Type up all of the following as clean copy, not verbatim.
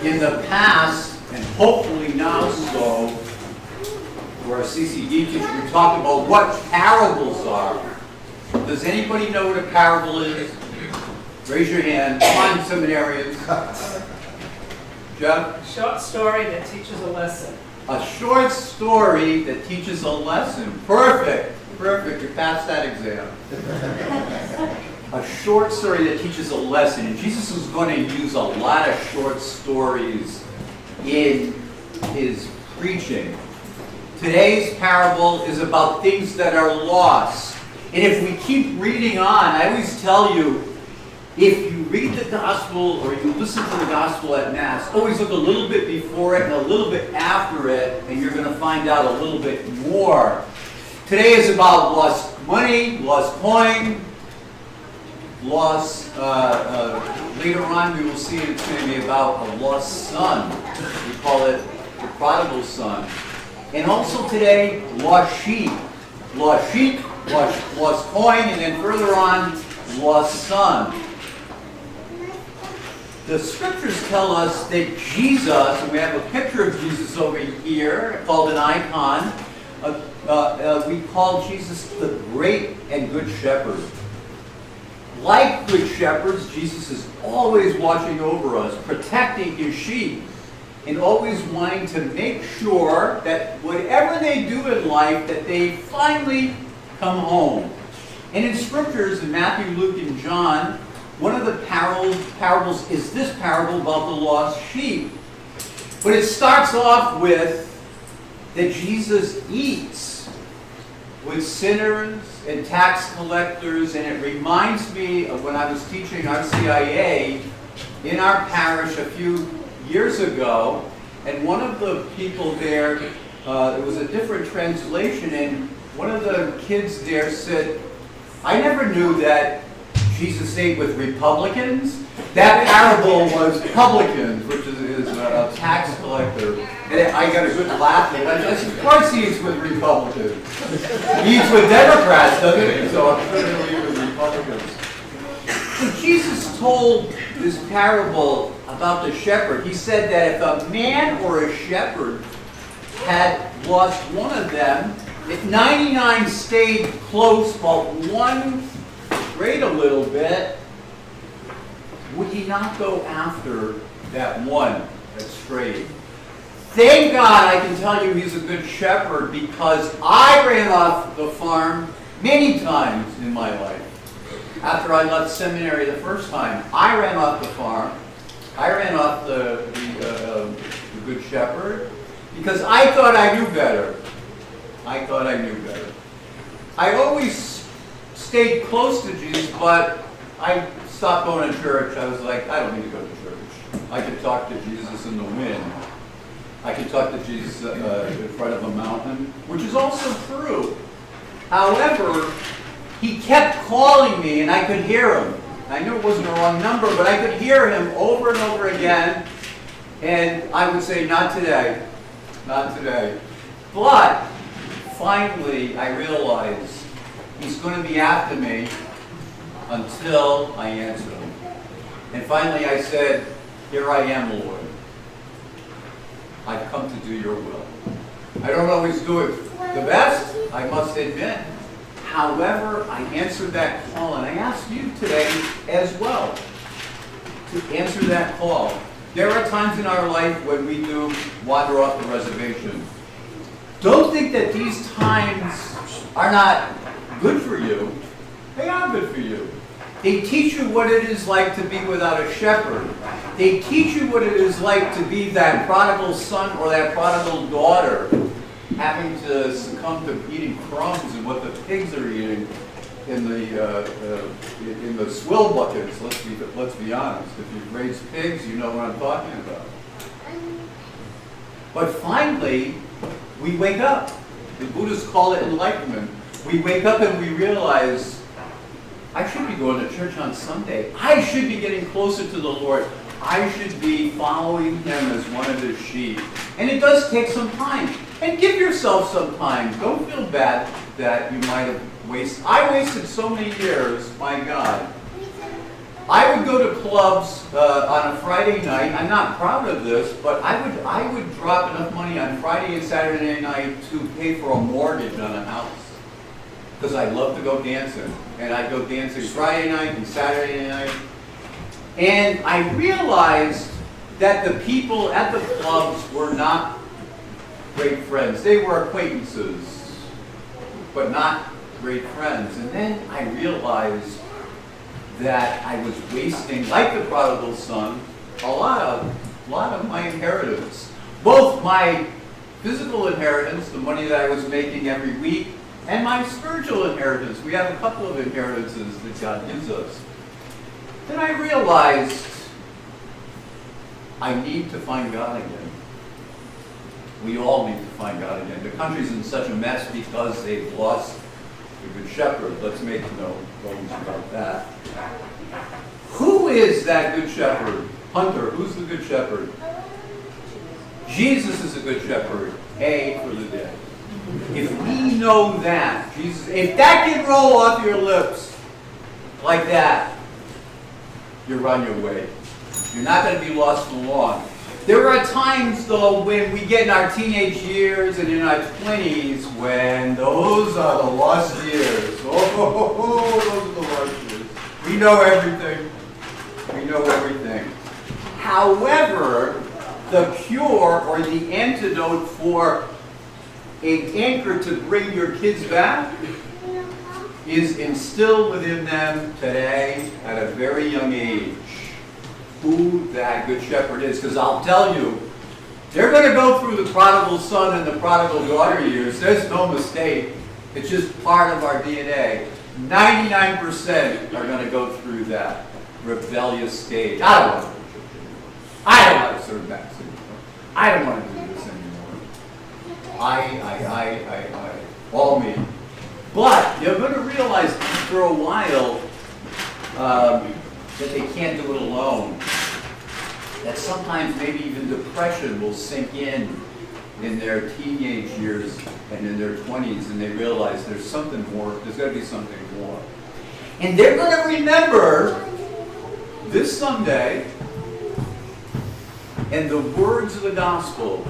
In the past, and hopefully now so, for our CCD teacher, we talked about what parables are. Does anybody know what a parable is? Raise your hand. Come on, seminarians. Jeff? Short story that teaches a lesson. A short story that teaches a lesson. Perfect. Perfect. You passed that exam. A short story that teaches a lesson. And Jesus is going to use a lot of short stories in his preaching. Today's parable is about things that are lost. And if we keep reading on, I always tell you, if you read the gospel or you listen to the gospel at Mass, always look a little bit before it and a little bit after it, and you're going to find out a little bit more. Today is about lost money, lost coin, lost, later on we will see it's going to be about a lost son. We call it the prodigal son. And also today, lost sheep. Lost sheep, lost coin, and then further on, lost son. The scriptures tell us that Jesus, and we have a picture of Jesus over here called an icon, we call Jesus the great and good shepherd. Like good shepherds, Jesus is always watching over us, protecting his sheep, and always wanting to make sure that whatever they do in life, that they finally come home. And in scriptures, in Matthew, Luke, and John, one of the parables is this parable about the lost sheep. But it starts off with that Jesus eats with sinners and tax collectors, and it reminds me of when I was teaching RCIA in our parish a few years ago, and one of the people there, it was a different translation, and one of the kids there said, I never knew that Jesus ate with Republicans. That parable was publicans, which is a tax collector. And I got a good laugh. I said, of course he eats with Republicans. He eats with Democrats, doesn't he? So I'm sure he'll eat with Republicans. So Jesus told this parable about the shepherd. He said that if a man or a shepherd had lost one of them, if 99 stayed close while one strayed a little bit, would he not go after that one that strayed? Thank God I can tell you he's a good shepherd, because I ran off the farm many times in my life. After I left seminary the first time, I ran off the farm. I ran off the good shepherd because I thought I knew better. I thought I knew better. I always stayed close to Jesus, but I stopped going to church. I was like, I don't need to go to church. I could talk to Jesus in the wind. I could talk to Jesus in front of a mountain, which is also true. However, he kept calling me, and I could hear him. I knew it wasn't a wrong number, but I could hear him over and over again, and I would say, not today, not today. But finally, I realized he's going to be after me until I answer him. And finally I said, here I am, Lord. I've come to do your will. I don't always do it the best, I must admit. However, I answered that call, and I ask you today as well to answer that call. There are times in our life when we do wander off the reservation. Don't think that these times are not good for you. They are good for you. They teach you what it is like to be without a shepherd. They teach you what it is like to be that prodigal son or that prodigal daughter, having to succumb to eating crumbs and what the pigs are eating in the swill buckets. Let's be honest. If you've raised pigs, you know what I'm talking about. But finally, we wake up. The Buddhists call it enlightenment. We wake up and we realize, I should be going to church on Sunday. I should be getting closer to the Lord. I should be following him as one of his sheep. And it does take some time. And give yourself some time. Don't feel bad that you might have wasted. I wasted so many years, my God. I would go to clubs on a Friday night. I'm not proud of this, but I would drop enough money on Friday and Saturday night to pay for a mortgage on a house. Because I love to go dancing. And I'd go dancing Friday night and Saturday night. And I realized that the people at the clubs were not great friends. They were acquaintances, but not great friends. And then I realized that I was wasting, like the prodigal son, a lot of my inheritance. Both my physical inheritance, the money that I was making every week, and my spiritual inheritance. We have a couple of inheritances that God gives us. Then I realized I need to find God again. We all need to find God again. The country's in such a mess because they've lost the Good Shepherd. Let's make no bones about that. Who is that Good Shepherd? Hunter, who's the Good Shepherd? Jesus is a Good Shepherd. A for the dead. If we know that, Jesus, if that can roll off your lips like that, you're on your way. You're not going to be lost for long. There are times, though, when we get in our teenage years and in our 20s, when those are the lost years. Oh, those are the lost years. We know everything. We know everything. However, the cure or the antidote for an anchor to bring your kids back is instilled within them today at a very young age who that Good Shepherd is. Because I'll tell you, they're going to go through the prodigal son and the prodigal daughter years. There's no mistake. It's just part of our DNA. 99% are going to go through that rebellious stage. I don't want to do church anymore. I don't want to serve back anymore. I don't want to do this anymore. All me. But you're going to realize after a while that they can't do it alone. That sometimes maybe even depression will sink in their teenage years and in their 20s, and they realize there's something more, there's got to be something more. And they're going to remember this Sunday and the words of the gospel.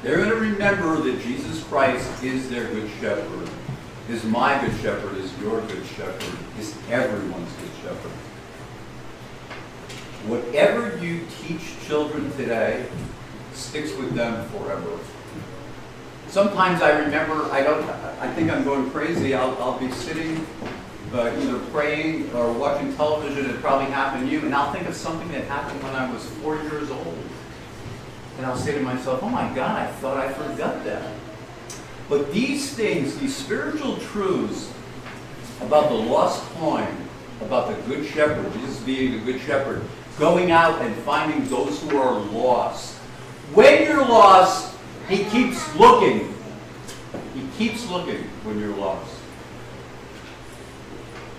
They're going to remember that Jesus Christ is their Good Shepherd, is my Good Shepherd, is your Good Shepherd, is everyone's Good Shepherd. Whatever you teach children today sticks with them forever. Sometimes I remember, I think I'm going crazy, I'll be sitting either praying or watching television. It probably happened to you, and I'll think of something that happened when I was 4 years old. And I'll say to myself, oh my God, I thought I forgot that. But these things, these spiritual truths about the lost coin, about the Good Shepherd, Jesus being the Good Shepherd, going out and finding those who are lost. When you're lost, he keeps looking. He keeps looking when you're lost.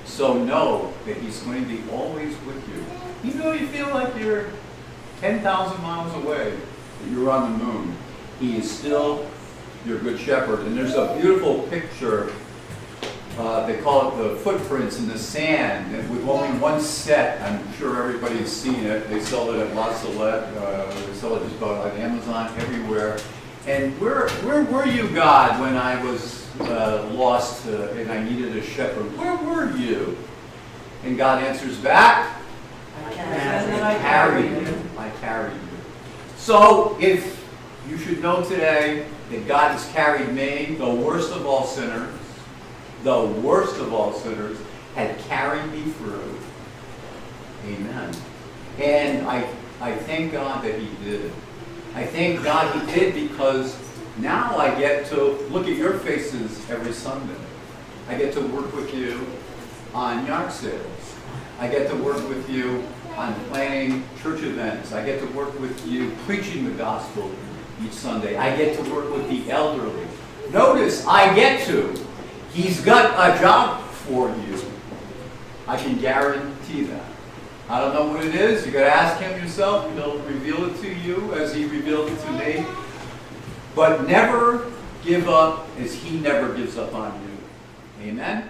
So know that he's going to be always with you. Even though you feel like you're 10,000 miles away, that you're on the moon, he is still your Good Shepherd. And there's a beautiful picture, they call it the footprints in the sand, and with only one set. I'm sure everybody's seen it. They sell it at La Salette, they sell it just about on Amazon, everywhere. And where were you, God, when I was lost and I needed a shepherd? Where were you? And God answers back, I carried you. I carried you. So if you should know today that God has carried me, the worst of all sinners, had carried me through. Amen. And I thank God that he did. I thank God he did, because now I get to look at your faces every Sunday. I get to work with you on yard sales. I get to work with you on planning church events. I get to work with you preaching the gospel each Sunday. I get to work with the elderly. Notice, I get to. He's got a job for you. I can guarantee that. I don't know what it is. You got to ask him yourself. He'll reveal it to you as he revealed it to me. But never give up, as he never gives up on you. Amen?